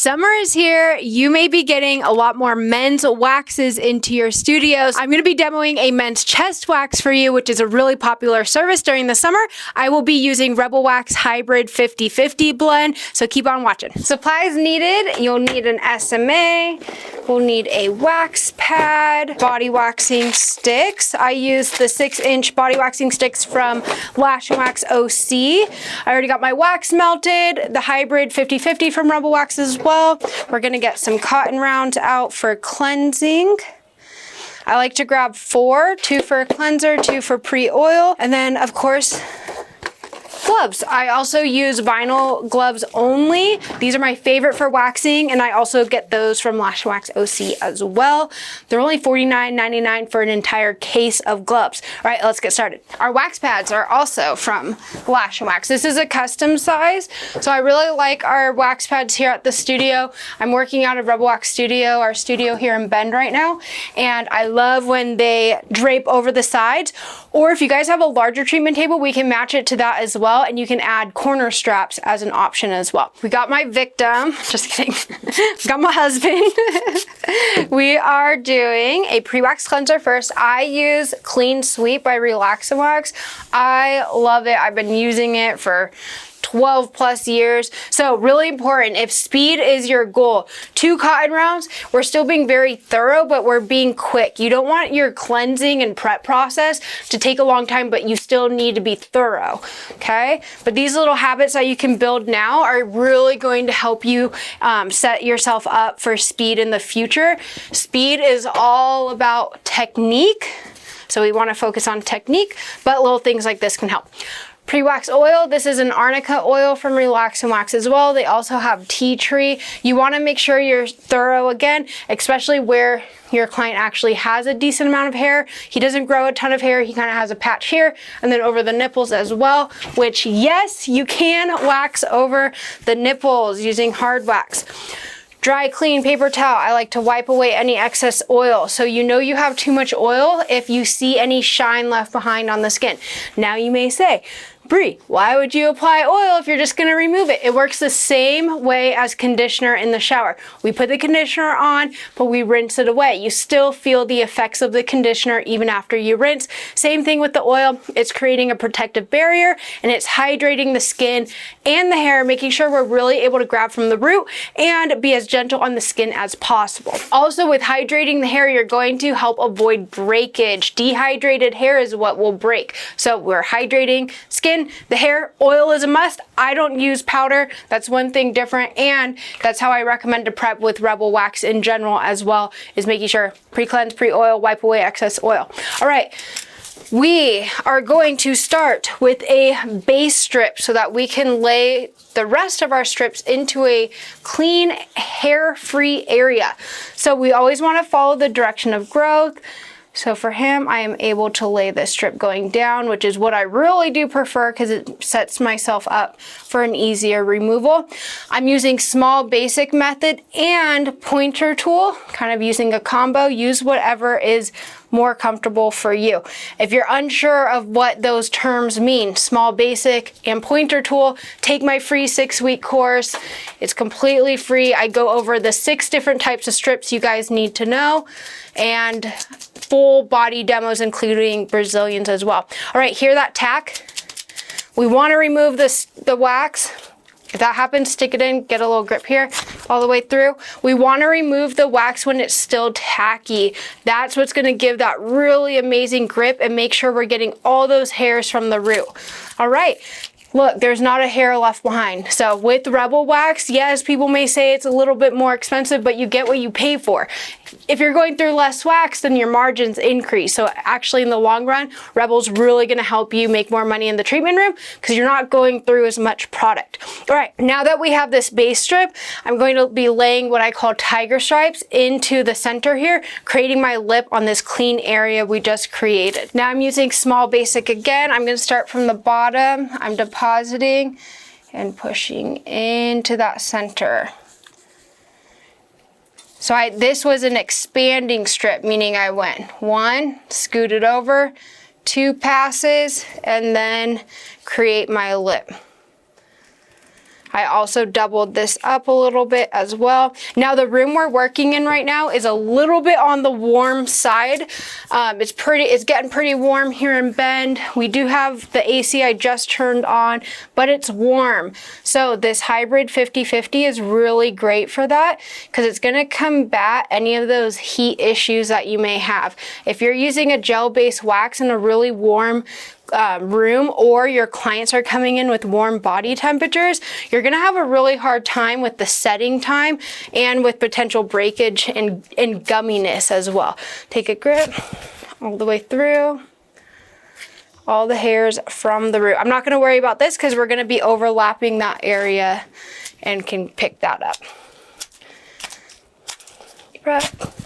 Summer is here. You may be getting a lot more men's waxes into your studios. I'm going to be demoing a men's chest wax for you, which is a really popular service during the summer. I will be using Rebel Wax Hybrid 50/50 blend, so keep on watching. Supplies needed. You'll need an SMA. We'll need a wax pad, body waxing sticks. I use the 6-inch body waxing sticks from Lash and Wax OC. I already got my wax melted, the Hybrid 50/50 from Rebel Wax as well. We're gonna get some cotton rounds out for cleansing. I like to grab 4, 2 for a cleanser, 2 for pre-oil, and then of course, gloves. I also use vinyl gloves only. These are my favorite for waxing, and I also get those from Lash and Wax OC as well. They're only $49.99 for an entire case of gloves. All right, let's get started. Our wax pads are also from Lash and Wax. This is a custom size, so I really like our wax pads here at the studio. I'm working out of Rebel Wax Studio, our studio here in Bend right now, and I love when they drape over the sides, or if you guys have a larger treatment table, we can match it to that as well, and you can add corner straps as an option as well. We got my victim, just kidding, got my husband. We are doing a pre-wax cleanser first. I use Clean Sweep by Relax and Wax. I love it. I've been using it for 12 plus years. So really important, if speed is your goal, 2 cotton rounds, we're still being very thorough, but we're being quick. You don't want your cleansing and prep process to take a long time, but you still need to be thorough, okay? But these little habits that you can build now are really going to help you set yourself up for speed in the future. Speed is all about technique, so we want to focus on technique, but little things like this can help. Pre-wax oil, this is an arnica oil from Relax and Wax as well. They also have tea tree. You want to make sure you're thorough again, especially where your client actually has a decent amount of hair. He doesn't grow a ton of hair. He kind of has a patch here and then over the nipples as well, which yes, you can wax over the nipples using hard wax. Dry, clean paper towel. I like to wipe away any excess oil. So you know you have too much oil if you see any shine left behind on the skin. Now you may say, Bree, why would you apply oil if you're just gonna remove it? It works the same way as conditioner in the shower. We put the conditioner on, but we rinse it away. You still feel the effects of the conditioner even after you rinse. Same thing with the oil. It's creating a protective barrier and it's hydrating the skin and the hair, making sure we're really able to grab from the root and be as gentle on the skin as possible. Also, with hydrating the hair, you're going to help avoid breakage. Dehydrated hair is what will break. So we're hydrating skin. The hair, oil is a must. I don't use powder. That's one thing different, and that's how I recommend to prep with Rebel Wax in general as well, is making sure pre-cleanse, pre-oil, wipe away excess oil. All right. We are going to start with a base strip so that we can lay the rest of our strips into a clean, hair-free area. So we always want to follow the direction of growth. So for him, I am able to lay this strip going down, which is what I really do prefer because it sets myself up for an easier removal. I'm using small basic method and pointer tool, kind of using a combo. Use whatever is more comfortable for you. If you're unsure of what those terms mean, small basic and pointer tool, take my free 6-week course. It's completely free. I go over the 6 different types of strips you guys need to know and full body demos, including Brazilians as well. All right, hear that tack? We want to remove the wax. If that happens, stick it in, get a little grip here all the way through. We want to remove the wax when it's still tacky. That's what's going to give that really amazing grip and make sure we're getting all those hairs from the root. All right. Look, there's not a hair left behind. So with Rebel Wax, yes, people may say it's a little bit more expensive, but you get what you pay for. If you're going through less wax, then your margins increase. So actually in the long run, Rebel's really gonna help you make more money in the treatment room because you're not going through as much product. All right, now that we have this base strip, I'm going to be laying what I call tiger stripes into the center here, creating my lip on this clean area we just created. Now I'm using small basic again. I'm gonna start from the bottom. I'm depositing and pushing into that center. So this was an expanding strip, meaning I went 1, scooted over, 2 passes, and then create my lip. I also doubled this up a little bit as well. Now the room we're working in right now is a little bit on the warm side. It's getting pretty warm here in Bend. We do have the AC I just turned on, but it's warm. So this hybrid 50/50 is really great for that because it's gonna combat any of those heat issues that you may have. If you're using a gel-based wax in a really warm room, or your clients are coming in with warm body temperatures, you're gonna have a really hard time with the setting time and with potential breakage and gumminess as well. Take a grip all the way through. All the hairs from the root. I'm not gonna worry about this because we're gonna be overlapping that area and can pick that up. Breath.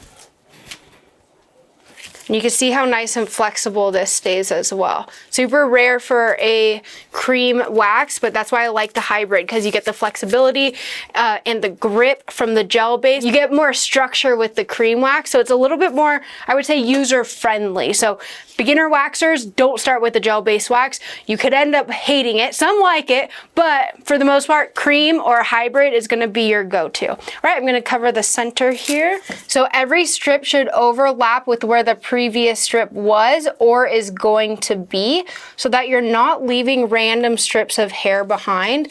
And you can see how nice and flexible this stays as well. Super rare for a cream wax, but that's why I like the hybrid, because you get the flexibility and the grip from the gel base. You get more structure with the cream wax, so it's a little bit more, I would say, user friendly. So beginner waxers, don't start with the gel based wax. You could end up hating it. Some like it, but for the most part, cream or hybrid is gonna be your go-to. All right, I'm gonna cover the center here. So every strip should overlap with where the previous strip was or is going to be, so that you're not leaving random strips of hair behind.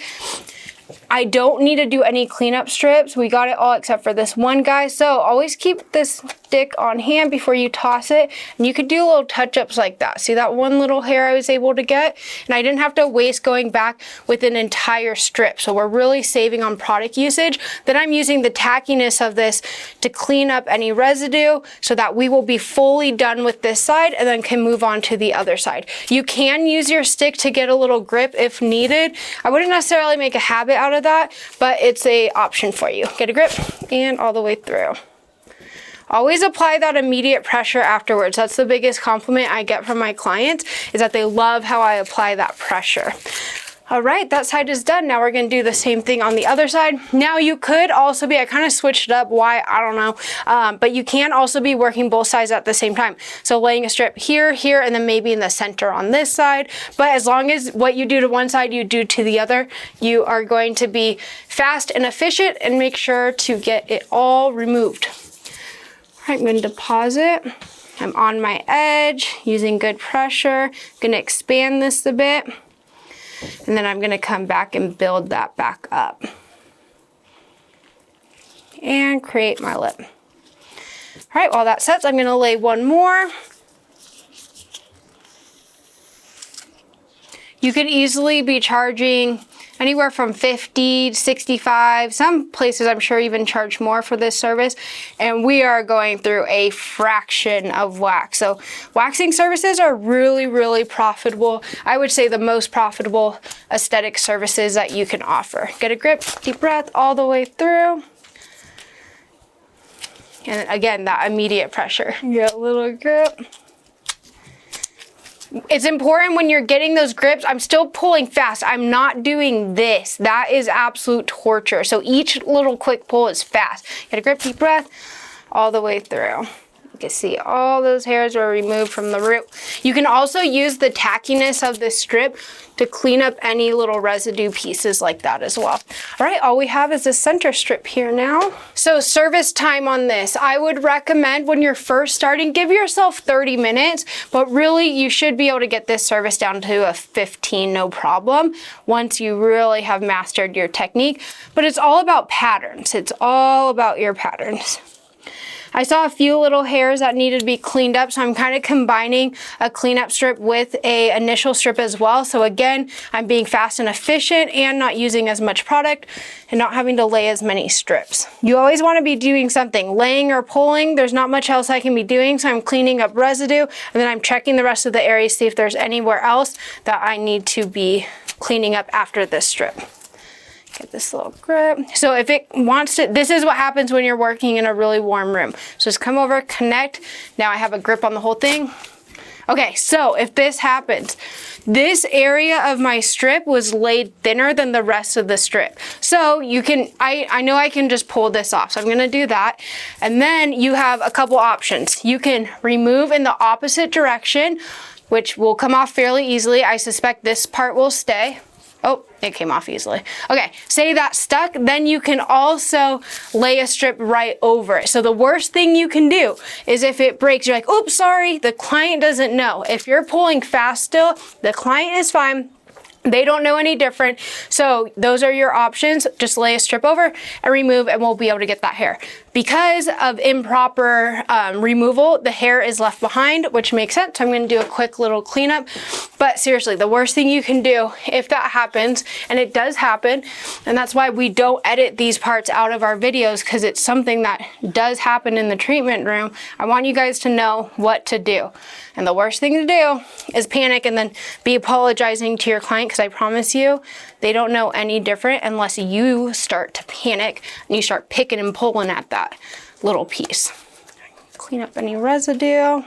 I don't need to do any cleanup strips. We got it all except for this one guy. So always keep this stick on hand before you toss it. And you could do little touch-ups like that. See that one little hair I was able to get? And I didn't have to waste going back with an entire strip. So we're really saving on product usage. Then I'm using the tackiness of this to clean up any residue so that we will be fully done with this side and then can move on to the other side. You can use your stick to get a little grip if needed. I wouldn't necessarily make a habit out of that, but it's an option for you. Get a grip and all the way through. Always apply that immediate pressure afterwards. That's the biggest compliment I get from my clients, is that they love how I apply that pressure. All right, that side is done. Now we're gonna do the same thing on the other side. Now you could also be, I kind of switched it up, why, I don't know, but you can also be working both sides at the same time. So laying a strip here, here, and then maybe in the center on this side. But as long as what you do to one side, you do to the other, you are going to be fast and efficient, and make sure to get it all removed. All right, I'm gonna deposit. I'm on my edge, using good pressure. I'm gonna expand this a bit. And then I'm gonna come back and build that back up. And create my lip. All right, while that sets, I'm gonna lay one more. You could easily be charging anywhere from 50 to 65. Some places I'm sure even charge more for this service. And we are going through a fraction of wax. So waxing services are really, really profitable. I would say the most profitable aesthetic services that you can offer. Get a grip, deep breath all the way through. And again, that immediate pressure. Get a little grip. It's important when you're getting those grips, I'm still pulling fast. I'm not doing this. That is absolute torture. So each little quick pull is fast. Get a grip, deep breath, all the way through. You can see all those hairs are removed from the root. You can also use the tackiness of this strip to clean up any little residue pieces like that as well. All right, all we have is this center strip here now. So service time on this, I would recommend when you're first starting, give yourself 30 minutes, but really you should be able to get this service down to a 15, no problem, once you really have mastered your technique. But it's all about patterns. It's all about your patterns. I saw a few little hairs that needed to be cleaned up, so I'm kind of combining a cleanup strip with a initial strip as well. So again, I'm being fast and efficient and not using as much product and not having to lay as many strips. You always want to be doing something, laying or pulling. There's not much else I can be doing, so I'm cleaning up residue, and then I'm checking the rest of the area to see if there's anywhere else that I need to be cleaning up after this strip. Get this little grip. So if it wants to, this is what happens when you're working in a really warm room. So just come over, connect. Now I have a grip on the whole thing. Okay, so if this happens, this area of my strip was laid thinner than the rest of the strip. So you can, I know I can just pull this off. So I'm gonna do that. And then you have a couple options. You can remove in the opposite direction, which will come off fairly easily. I suspect this part will stay. Oh, it came off easily. Okay, say that's stuck, then you can also lay a strip right over it. So the worst thing you can do is if it breaks, you're like, oops, sorry, the client doesn't know. If you're pulling fast still, the client is fine. They don't know any different. So those are your options. Just lay a strip over and remove, and we'll be able to get that hair. Because of improper removal, the hair is left behind, which makes sense. So I'm going to do a quick little cleanup. But seriously, the worst thing you can do if that happens, and it does happen, and that's why we don't edit these parts out of our videos, because it's something that does happen in the treatment room. I want you guys to know what to do. And the worst thing to do is panic and then be apologizing to your client, because I promise you, they don't know any different unless you start to panic and you start picking and pulling at that little piece. Clean up any residue.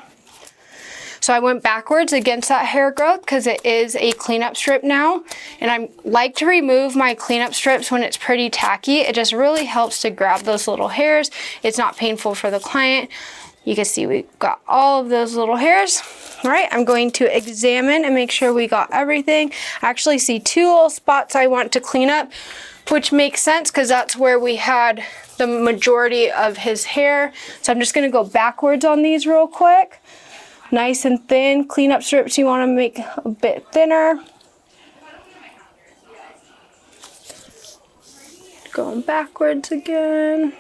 So I went backwards against that hair growth because it is a cleanup strip now. And I like to remove my cleanup strips when it's pretty tacky. It just really helps to grab those little hairs. It's not painful for the client. You can see we got all of those little hairs. All right, I'm going to examine and make sure we got everything. I actually see 2 little spots I want to clean up, which makes sense because that's where we had the majority of his hair. So I'm just gonna go backwards on these real quick. Nice and thin. Cleanup strips you wanna make a bit thinner. Going backwards again.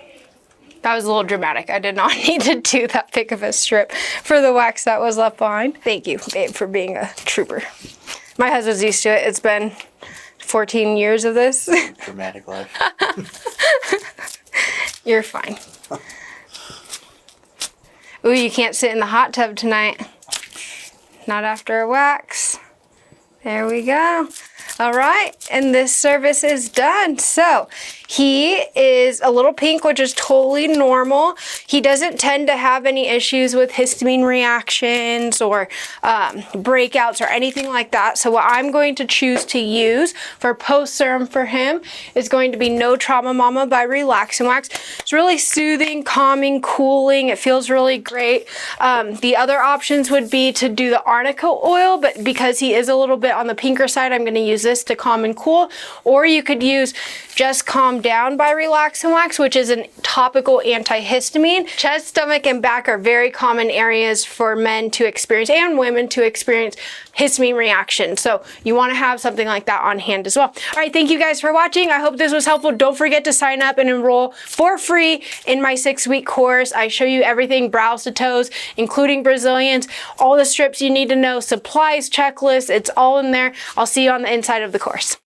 That was a little dramatic. I did not need to do that big of a strip for the wax that was left behind. Thank you, babe, for being a trooper. My husband's used to it. It's been 14 years of this. Dramatic life. You're fine. Ooh, you can't sit in the hot tub tonight. Not after a wax. There we go. All right, and this service is done. So he is a little pink, which is totally normal. He doesn't tend to have any issues with histamine reactions or breakouts or anything like that. So what I'm going to choose to use for post serum for him is going to be No Trauma Mama by Relax and Wax. It's really soothing, calming, cooling. It feels really great. The other options would be to do the arnica oil, but because he is a little bit on the pinker side, I'm going to use this to calm and cool. Or you could use Just Calm Down by Relax and Wax, which is a topical antihistamine. Chest, stomach, and back are very common areas for men to experience and women to experience histamine reaction. So you want to have something like that on hand as well. All right, thank you guys for watching. I hope this was helpful. Don't forget to sign up and enroll for free in my 6-week course. I show you everything brows to toes, including Brazilians, all the strips you need to know, supplies, checklists, it's all in there. I'll see you on the inside of the course.